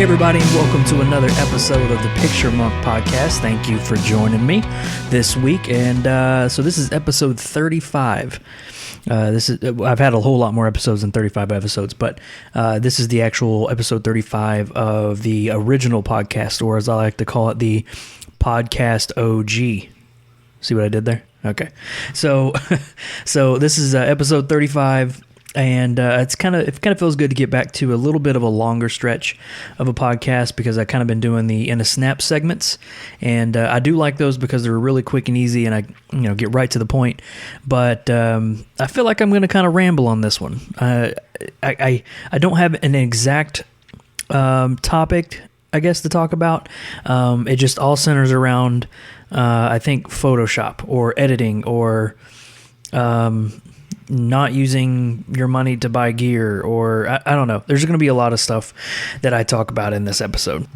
Hey everybody, and welcome to another episode of the PictureMonk podcast. Thank you for joining me this week. And so this is episode 35. I've had a whole lot more episodes than 35 episodes, but this is the actual episode 35 of the original podcast, or as I like to call it, the podcast OG. See what I did there? Okay. So this is episode 35. And it kind of feels good to get back to a little bit of a longer stretch of a podcast, because I've kind of been doing the in a snap segments, and I do like those because they're really quick and easy, and I get right to the point. But I feel like I'm going to kind of ramble on this one. I don't have an exact topic, I guess, to talk about. It just all centers around I think Photoshop or editing or not using your money to buy gear, or I don't know. There's going to be a lot of stuff that I talk about in this episode.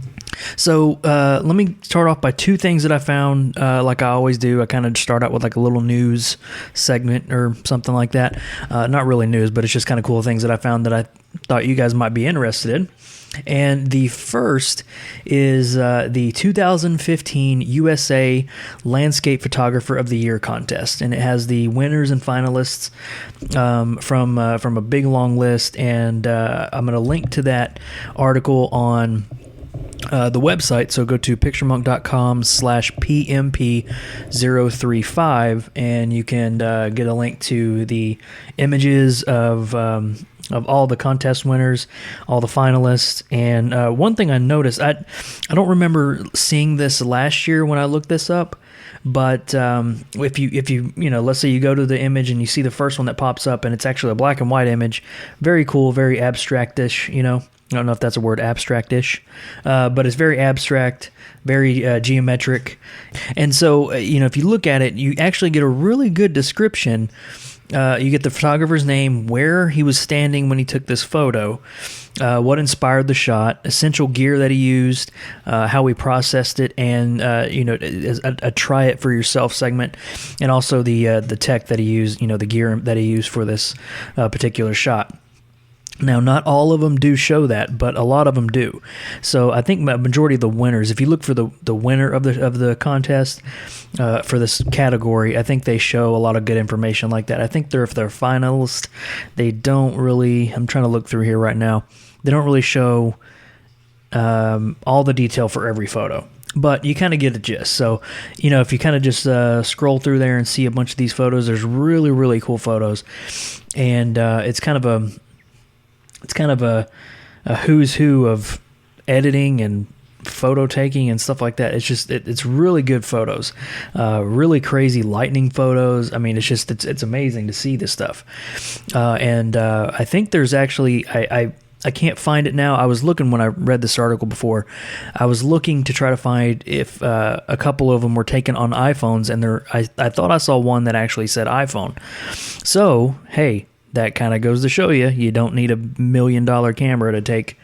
So let me start off by two things that I found, like I always do. I kind of start out with like a little news segment or something like that. Not really news, but it's just kind of cool things that I found that I thought you guys might be interested in. And the first is the 2015 USA Landscape Photographer of the Year contest, and it has the winners and finalists from a big long list. And I'm going to link to that article on the website. So go to picturemonk.com/PMP035, and you can get a link to the images of all the contest winners, all the finalists. And one thing I noticed, I don't remember seeing this last year when I looked this up, but if you let's say you go to the image and you see the first one that pops up, and it's actually a black and white image, very cool, very abstract-ish, I don't know if that's a word, abstract-ish, but it's very abstract, very geometric. And so, if you look at it, you actually get a really good description. You get the photographer's name, where he was standing when he took this photo, what inspired the shot, essential gear that he used, how he processed it, and a try it for yourself segment, and also the tech that he used, the gear that he used for this particular shot. Now, not all of them do show that, but a lot of them do. So I think a majority of the winners, if you look for the winner of the contest for this category, I think they show a lot of good information like that. I think if they're finalists, they don't really, I'm trying to look through here right now, they don't really show all the detail for every photo. But you kind of get a gist. So, if you kind of just scroll through there and see a bunch of these photos, there's really, really cool photos. And it's kind of a who's who of editing and photo taking and stuff like that. It's just it's really good photos, really crazy lightning photos. I mean, it's amazing to see this stuff. And I think there's actually I can't find it now. I was looking when I read this article before. I was looking to try to find if a couple of them were taken on iPhones, and I thought I saw one that actually said iPhone. So hey, that kind of goes to show you don't need $1 million camera to take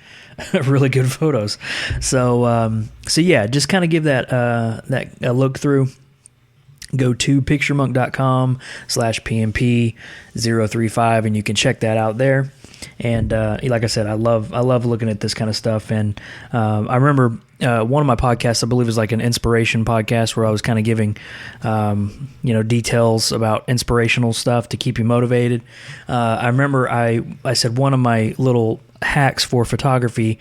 really good photos. So yeah, just kind of give that a look through. Go to picturemmonk.com/PMP035, and you can check that out there. And like I said, I love looking at this kind of stuff. And I remember one of my podcasts, I believe, was like an inspiration podcast, where I was kind of giving details about inspirational stuff to keep you motivated. I remember I said one of my little hacks for photography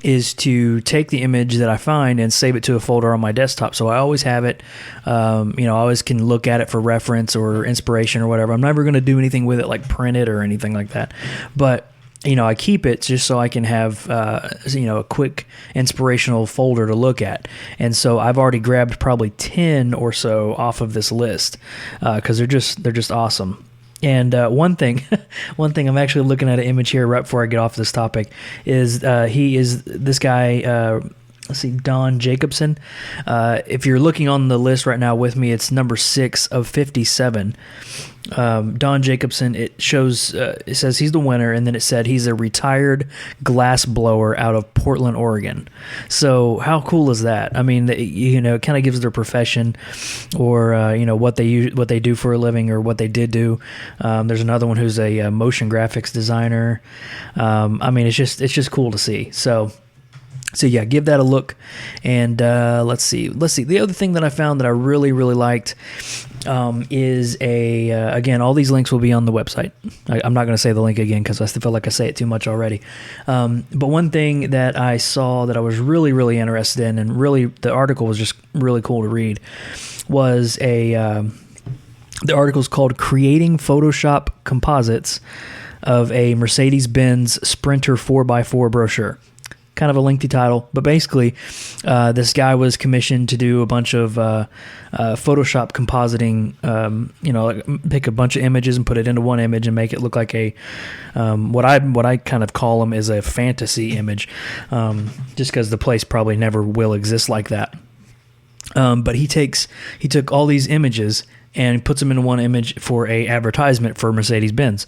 is to take the image that I find and save it to a folder on my desktop. So I always have it, I always can look at it for reference or inspiration or whatever. I'm never going to do anything with it, like print it or anything like that. But I keep it just so I can have, a quick inspirational folder to look at. And so I've already grabbed probably 10 or so off of this list, because they're just awesome. And one thing I'm actually looking at an image here right before I get off this topic is this guy. Let's see, Don Jacobson. If you're looking on the list right now with me, it's number 6 of 57. Don Jacobson, it says he's the winner, and then it said he's a retired glass blower out of Portland, Oregon. So how cool is that? I mean, it kind of gives their profession, or what they do for a living, or what they did do. There's another one who's a motion graphics designer. I mean, it's just cool to see. So So yeah, give that a look. And let's see. The other thing that I found that I really, really liked is again, all these links will be on the website. I'm not going to say the link again because I still feel like I say it too much already. But one thing that I saw that I was really, really interested in, and really the article was just really cool to read, was the article is called "Creating Photoshop Composites of a Mercedes-Benz Sprinter 4x4 Brochure." Kind of a lengthy title, but basically this guy was commissioned to do a bunch of Photoshop compositing, like pick a bunch of images and put it into one image and make it look like a what I kind of call them is a fantasy image, just because the place probably never will exist like that. But he took all these images and puts them in one image for a advertisement for Mercedes-Benz.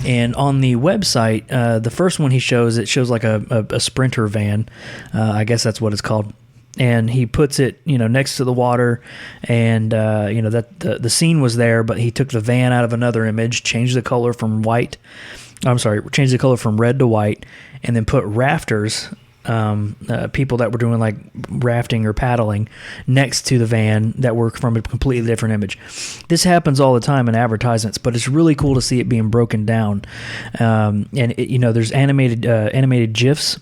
And on the website, the first one he shows, it shows like a Sprinter van. I guess that's what it's called. And he puts it, next to the water, and that the scene was there, but he took the van out of another image, changed the color from red to white, and then put rafters, people that were doing like rafting or paddling next to the van that were from a completely different image. This happens all the time in advertisements, but it's really cool to see it being broken down. And there's animated GIFs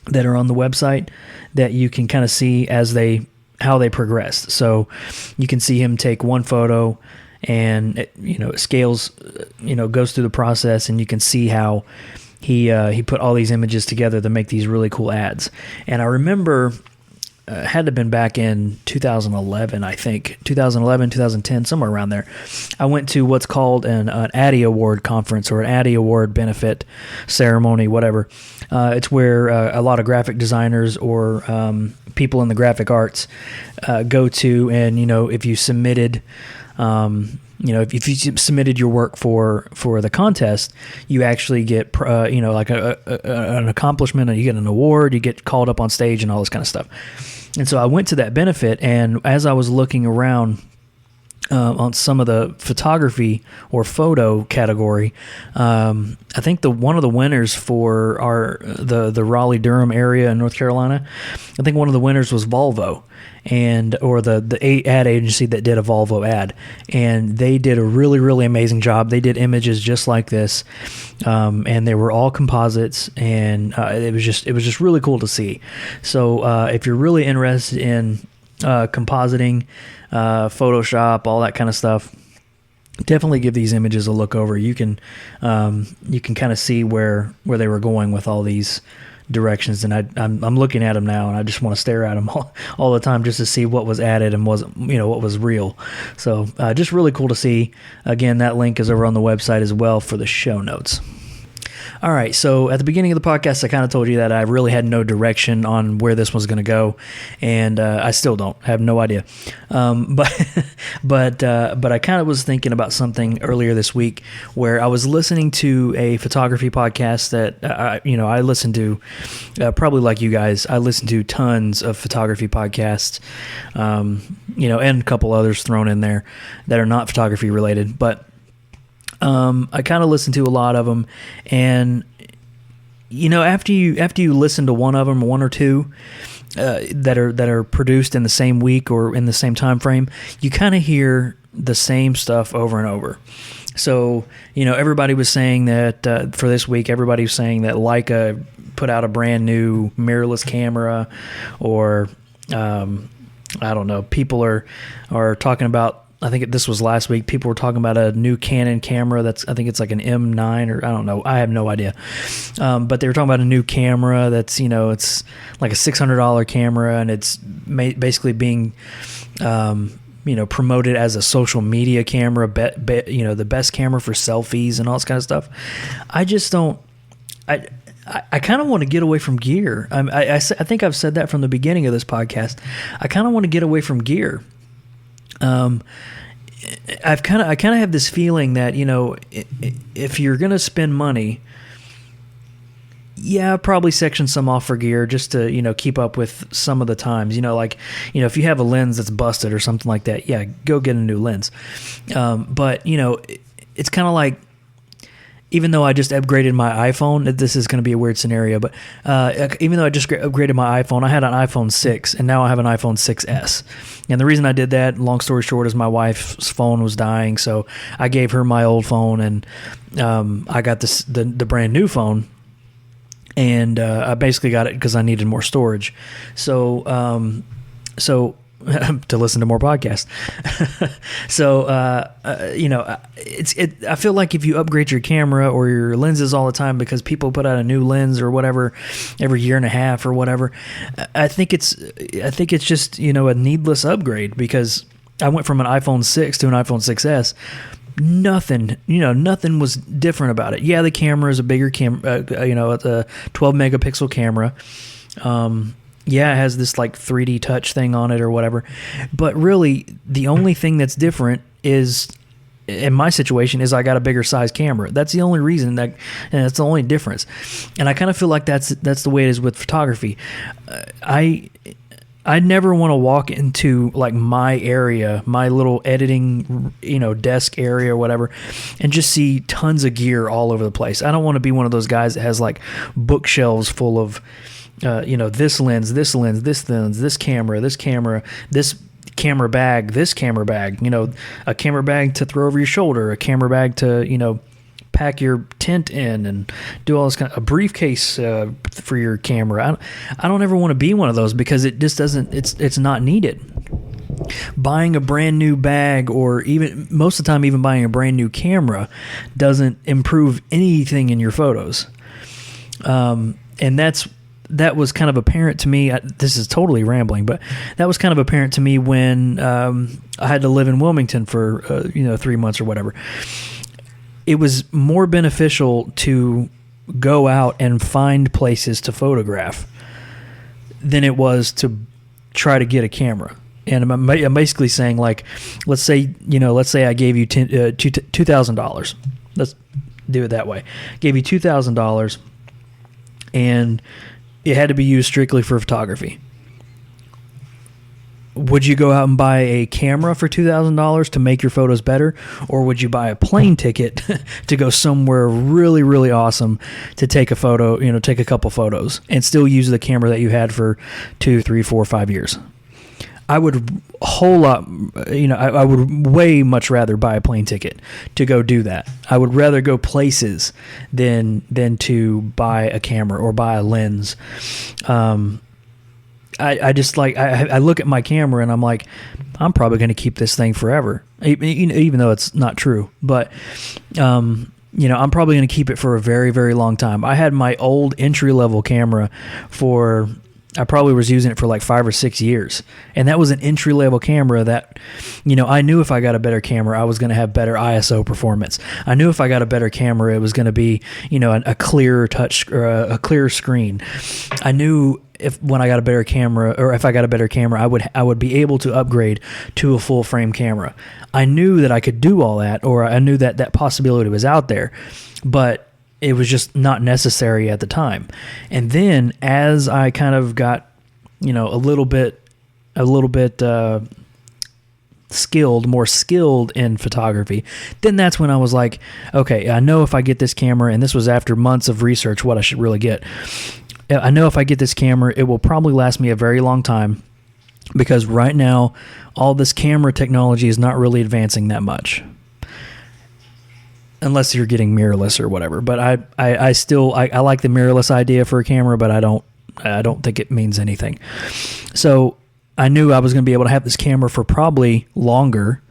that are on the website that you can kind of see how they progressed. So you can see him take one photo and it scales, goes through the process, and you can see how he put all these images together to make these really cool ads. And I remember had to have been back in 2011, I think, 2010, somewhere around there. I went to what's called an Addy Award conference or an Addy Award benefit ceremony, whatever. It's where a lot of graphic designers or people in the graphic arts go to, and if you submitted. If you submitted your work for the contest, you actually get, like an accomplishment, and you get an award, you get called up on stage and all this kind of stuff. And so I went to that benefit, and as I was looking around on some of the photography or photo category, I think one of the winners for the Raleigh-Durham area in North Carolina, I think one of the winners was Volvo, or the ad agency that did a Volvo ad, and they did a really, really amazing job. They did images just like this, and they were all composites, and it was just really cool to see. So if you're really interested in compositing, Photoshop, all that kind of stuff, definitely give these images a look over. You can kind of see where they were going with all these directions, and I'm looking at them now, and I just want to stare at them all the time just to see what was added and what was real. So just really cool to see. Again, that link is over on the website as well for the show notes. All right, so at the beginning of the podcast, I kind of told you that I really had no direction on where this was going to go, and I still don't. I have no idea. But I kind of was thinking about something earlier this week where I was listening to a photography podcast that I listen to, probably like you guys. I listen to tons of photography podcasts, and a couple others thrown in there that are not photography related, but. I kind of listened to a lot of them, and after you listen to one of them, one or two that are produced in the same week or in the same time frame, you kind of hear the same stuff over and over. So everybody was saying that for this week, everybody was saying that Leica put out a brand new mirrorless camera, or I don't know. People are talking about. I think this was last week. People were talking about a new Canon camera. I think it's like an M9, or I don't know. I have no idea. But they were talking about a new camera that's, it's like a $600 camera, and it's basically being, promoted as a social media camera, the best camera for selfies and all this kind of stuff. I just don't. I kind of want to get away from gear. I think I've said that from the beginning of this podcast. I kind of want to get away from gear. I kind of have this feeling that, if you're going to spend money, probably section some off for gear just to, keep up with some of the times, if you have a lens that's busted or something like that, go get a new lens. But, it's kind of like, even though I just upgraded my iPhone, this is going to be a weird scenario, but even though I just upgraded my iPhone, I had an iPhone 6, and now I have an iPhone 6S. And the reason I did that, long story short, is my wife's phone was dying, so I gave her my old phone, and I got the brand new phone, and I basically got it because I needed more storage. So to listen to more podcasts. So, I feel like if you upgrade your camera or your lenses all the time because people put out a new lens or whatever every year and a half or whatever, I think it's just, a needless upgrade, because I went from an iPhone 6 to an iPhone 6S. Nothing was different about it. Yeah, the camera is a bigger camera, a 12 megapixel camera. Yeah, it has this like 3D touch thing on it or whatever. But really, the only thing that's different is, in my situation, is I got a bigger size camera. That's the only reason, and that's the only difference. And I kind of feel like that's the way it is with photography. I never want to walk into like my area, my little editing, desk area or whatever, and just see tons of gear all over the place. I don't want to be one of those guys that has like bookshelves full of this lens, this camera, this camera bag, a camera bag to throw over your shoulder, a camera bag to, pack your tent in and do all this a briefcase for your camera. I don't ever want to be one of those, because it just doesn't, it's not needed. Buying a brand new bag, or even most of the time, even buying a brand new camera, doesn't improve anything in your photos. And that was kind of apparent to me. This is totally rambling, but that was kind of apparent to me when I had to live in Wilmington for 3 months or whatever. It was more beneficial to go out and find places to photograph than it was to try to get a camera. And I'm basically saying, like, let's say I gave you $2,000. Let's do it that way. Gave you $2,000, and it had to be used strictly for photography. Would you go out and buy a camera for $2,000 to make your photos better, or would you buy a plane ticket to go somewhere really, really awesome to take a photo, take a couple photos, and still use the camera that you had for 2, 3, 4, 5 years? I would I would way much rather buy a plane ticket to go do that. I would rather go places than to buy a camera or buy a lens. I just like, I look at my camera and I'm like, I'm probably going to keep this thing forever, even though it's not true. But, I'm probably going to keep it for a very, very long time. I had my old entry-level camera I probably was using it for like 5 or 6 years. And that was an entry-level camera that, I knew if I got a better camera, I was going to have better ISO performance. I knew if I got a better camera, it was going to be, a clearer touch or a clearer screen. I knew when I got a better camera, or if I got a better camera, I would be able to upgrade to a full frame camera. I knew that I could do all that, or I knew that possibility was out there, but it was just not necessary at the time. And then as I kind of got, a little bit more skilled in photography, then that's when I was like, okay, I know if I get this camera, and this was after months of research what I should really get. I know if I get this camera, it will probably last me a very long time, because right now all this camera technology is not really advancing that much. Unless you're getting mirrorless or whatever. But I still like the mirrorless idea for a camera, but I don't think it means anything. So I knew I was going to be able to have this camera for probably longer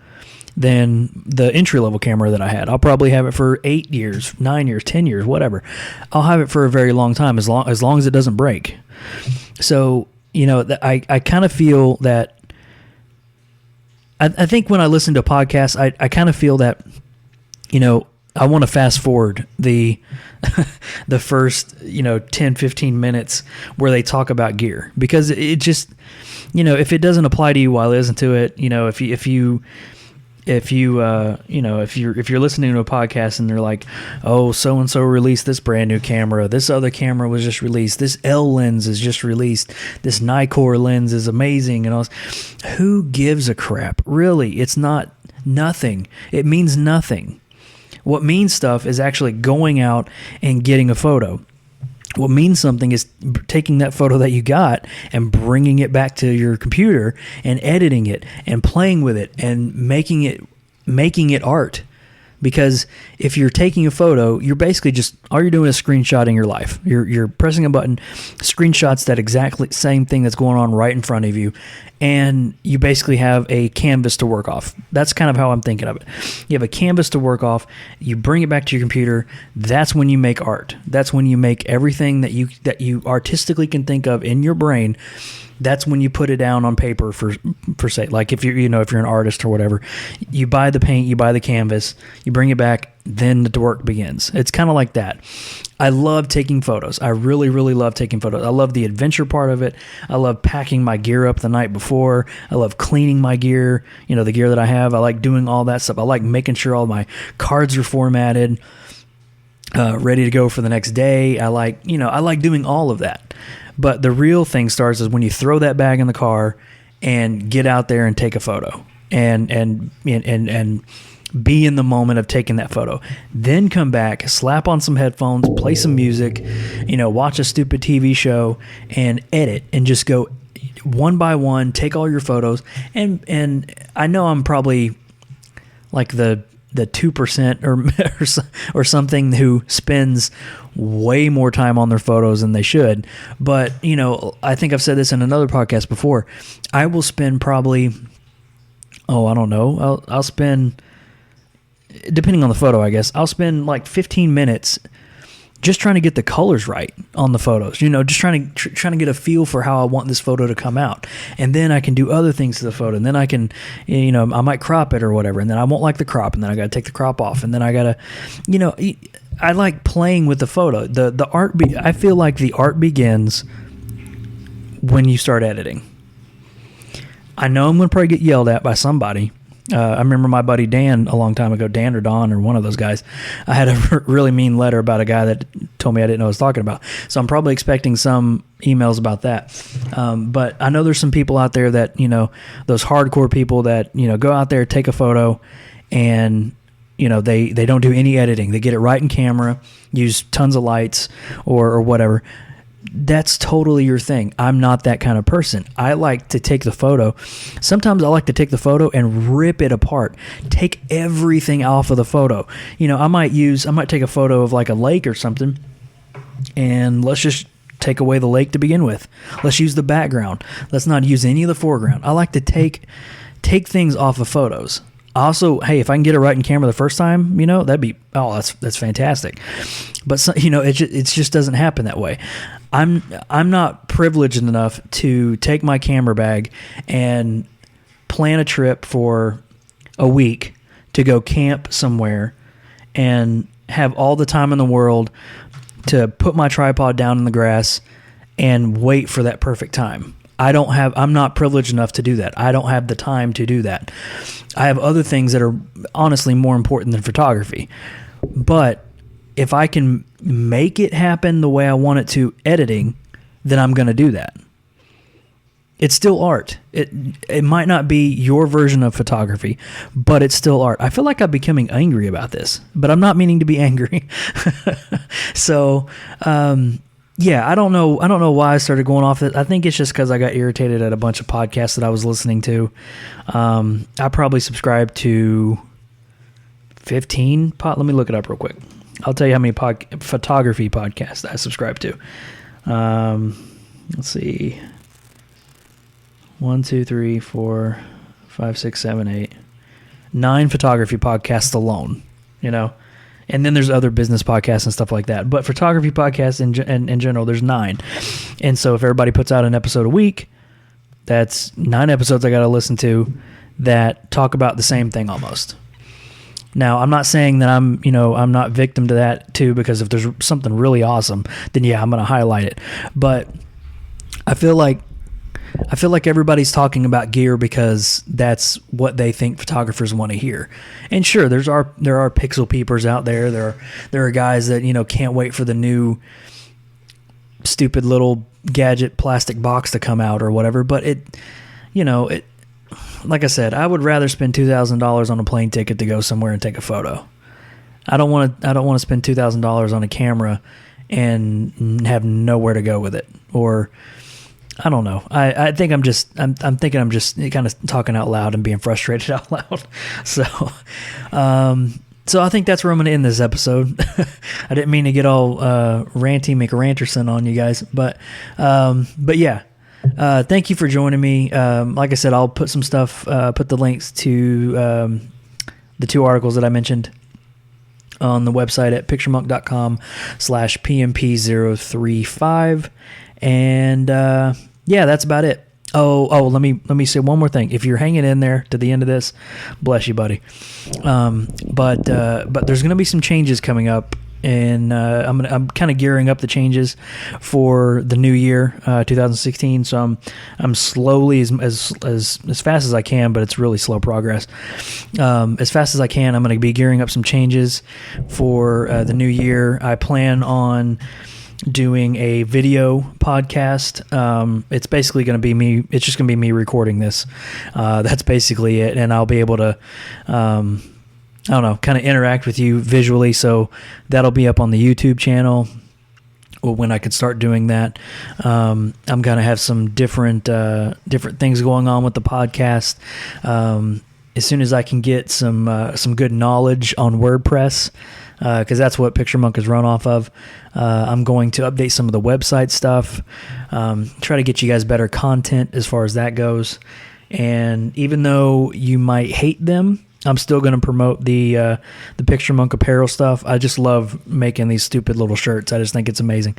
than the entry-level camera that I had. I'll probably have it for 8 years, 9 years, 10 years, whatever. I'll have it for a very long time, as long as it doesn't break. So, I kind of feel that, I think when I listen to podcasts, I kind of feel that, I want to fast forward the first 10, 15 minutes where they talk about gear, because it just, if it doesn't apply to you while I listen to it, if you're listening to a podcast and they're like, oh, so and so released this brand new camera, this other camera was just released, this L lens is just released, this Nikkor lens is amazing, and all this. Who gives a crap? Really, it's nothing. It means nothing. What means stuff is actually going out and getting a photo. What means something is taking that photo that you got and bringing it back to your computer and editing it and playing with it and making it art. Because if you're taking a photo, you're basically just, all you're doing is screenshotting your life. You're pressing a button, screenshots that exactly same thing that's going on right in front of you, and you basically have a canvas to work off. That's kind of how I'm thinking of it. You have a canvas to work off, you bring it back to your computer, that's when you make art. That's when you make everything that you artistically can think of in your brain. That's when you put it down on paper for say, like if you're an artist or whatever, you buy the paint, you buy the canvas, you bring it back, then the work begins. It's kind of like that. I love taking photos. I really, really love taking photos. I love the adventure part of it. I love packing my gear up the night before. I love cleaning my gear, the gear that I have. I like doing all that stuff. I like making sure all my cards are formatted, ready to go for the next day. I like doing all of that. But the real thing starts is when you throw that bag in the car and get out there and take a photo and be in the moment of taking that photo. Then come back, slap on some headphones, play some music, watch a stupid TV show and edit and just go one by one, take all your photos. And I know I'm probably like the 2% or something who spends way more time on their photos than they should. But, I think I've said this in another podcast before. I will spend probably, I don't know. I'll spend, depending on the photo, I guess, I'll spend like 15 minutes just trying to get the colors right on the photos, just trying to get a feel for how I want this photo to come out. And then I can do other things to the photo. And then I can, I might crop it or whatever. And then I won't like the crop. And then I got to take the crop off. And then I got to, I like playing with the photo. The art, I feel like the art begins when you start editing. I know I'm going to probably get yelled at by somebody. I remember my buddy Dan a long time ago, Dan or Don or one of those guys. I had a really mean letter about a guy that told me I didn't know what I was talking about. So I'm probably expecting some emails about that. But I know there's some people out there that, those hardcore people that, go out there, take a photo and, they don't do any editing. They get it right in camera, use tons of lights or whatever. That's totally your thing. I'm not that kind of person. I like to take the photo. Sometimes I like to take the photo and rip it apart. Take everything off of the photo. I might take a photo of like a lake or something, and let's just take away the lake to begin with. Let's use the background. Let's not use any of the foreground. I like to take things off of photos. Also, hey, if I can get it right in camera the first time, that'd be, that's fantastic. But it just doesn't happen that way. I'm not privileged enough to take my camera bag and plan a trip for a week to go camp somewhere and have all the time in the world to put my tripod down in the grass and wait for that perfect time. I'm not privileged enough to do that. I don't have the time to do that. I have other things that are honestly more important than photography. But if I can make it happen the way I want it to editing, then I'm going to do that. It's still art. It might not be your version of photography, but it's still art. I feel like I'm becoming angry about this, but I'm not meaning to be angry. So, yeah, I don't know why I started going off it. I think it's just because I got irritated at a bunch of podcasts that I was listening to. I probably subscribed to 15. Let me look it up real quick. I'll tell you how many photography podcasts I subscribe to. Let's see. 1, 2, 3, 4, 5, 6, 7, 8, 9 photography podcasts alone. And then there's other business podcasts and stuff like that. But photography podcasts in general, there's 9. And so if everybody puts out an episode a week, that's 9 episodes I got to listen to that talk about the same thing almost. Now, I'm not saying that I'm not victim to that too, because if there's something really awesome, then yeah, I'm going to highlight it. But I feel like everybody's talking about gear because that's what they think photographers want to hear. And sure, there are pixel peepers out there. There are guys that, can't wait for the new stupid little gadget plastic box to come out or whatever. But it like I said, I would rather spend $2,000 on a plane ticket to go somewhere and take a photo. I don't want to spend $2,000 on a camera and have nowhere to go with it. Or I don't know. I think I'm thinking I'm just kind of talking out loud and being frustrated out loud. So I think that's where I'm going to end this episode. I didn't mean to get all ranty McRanterson on you guys, but yeah. Thank you for joining me. Like I said, I'll put some stuff, put the links to the 2 articles that I mentioned on the website at picturemon.com/PMP035. And yeah, that's about it. Oh, let me say one more thing. If you're hanging in there to the end of this, bless you, buddy. But there's going to be some changes coming up, and I'm kind of gearing up the changes for the new year, 2016. So I'm slowly as fast as I can, but it's really slow progress. As fast as I can, I'm going to be gearing up some changes for the new year. I plan on doing a video podcast. It's basically going to be me. It's just going to be me recording this. That's basically it. And I'll be able to, I don't know, kind of interact with you visually. So that'll be up on the YouTube channel when I can start doing that. I'm going to have some different things going on with the podcast. As soon as I can get some good knowledge on WordPress, because that's what PictureMonk is run off of. I'm going to update some of the website stuff, try to get you guys better content as far as that goes. And even though you might hate them, I'm still going to promote the PictureMonk apparel stuff. I just love making these stupid little shirts. I just think it's amazing.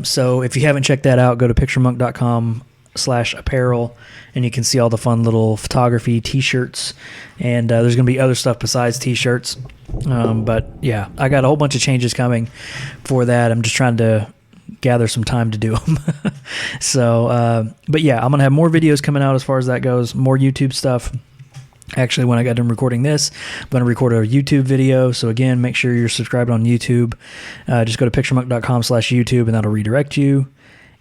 So if you haven't checked that out, go to picturemonk.com/apparel, and you can see all the fun little photography t-shirts. And there's going to be other stuff besides t-shirts. But yeah, I got a whole bunch of changes coming for that. I'm just trying to gather some time to do them. So, but yeah, I'm going to have more videos coming out as far as that goes, more YouTube stuff. Actually, when I got done recording this, I'm going to record a YouTube video. So again, make sure you're subscribed on YouTube. Just go to picturemonk.com/YouTube, and that'll redirect you.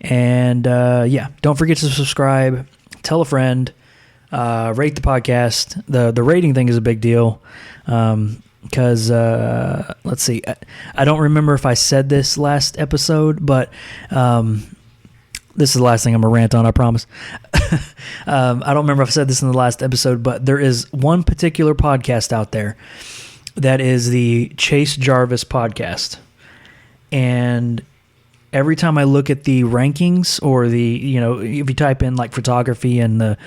And yeah, don't forget to subscribe, tell a friend, rate the podcast. The rating thing is a big deal. Because, let's see, I don't remember if I said this last episode, but this is the last thing I'm going to rant on, I promise. I don't remember if I said this in the last episode, but there is one particular podcast out there that is the Chase Jarvis podcast. And every time I look at the rankings, or if you type in like photography in the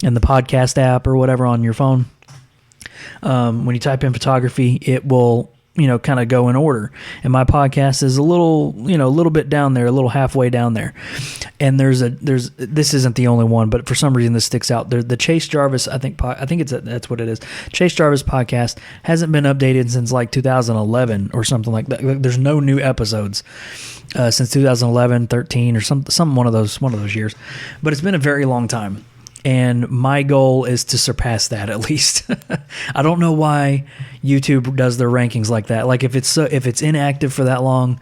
podcast app or whatever on your phone, when you type in photography, it will, kind of go in order. And my podcast is a little bit down there, a little halfway down there. And this isn't the only one, but for some reason this sticks out. The Chase Jarvis, I think that's what it is. Chase Jarvis podcast hasn't been updated since like 2011 or something like that. There's no new episodes since 2011, 13 or some one of those years. But it's been a very long time. And my goal is to surpass that at least. I don't know why YouTube does their rankings like that. Like if it's inactive for that long,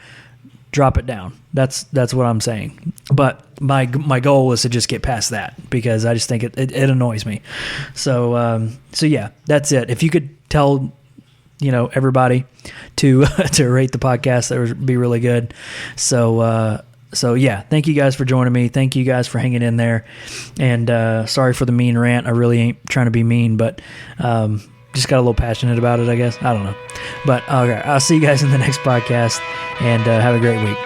drop it down. That's what I'm saying. But my goal is to just get past that, because I just think it annoys me. So yeah, that's it. If you could tell everybody to rate the podcast, that would be really good. So yeah, thank you guys for joining me. Thank you guys for hanging in there. And sorry for the mean rant. I really ain't trying to be mean, but just got a little passionate about it, I guess. I don't know. But okay, I'll see you guys in the next podcast, and have a great week.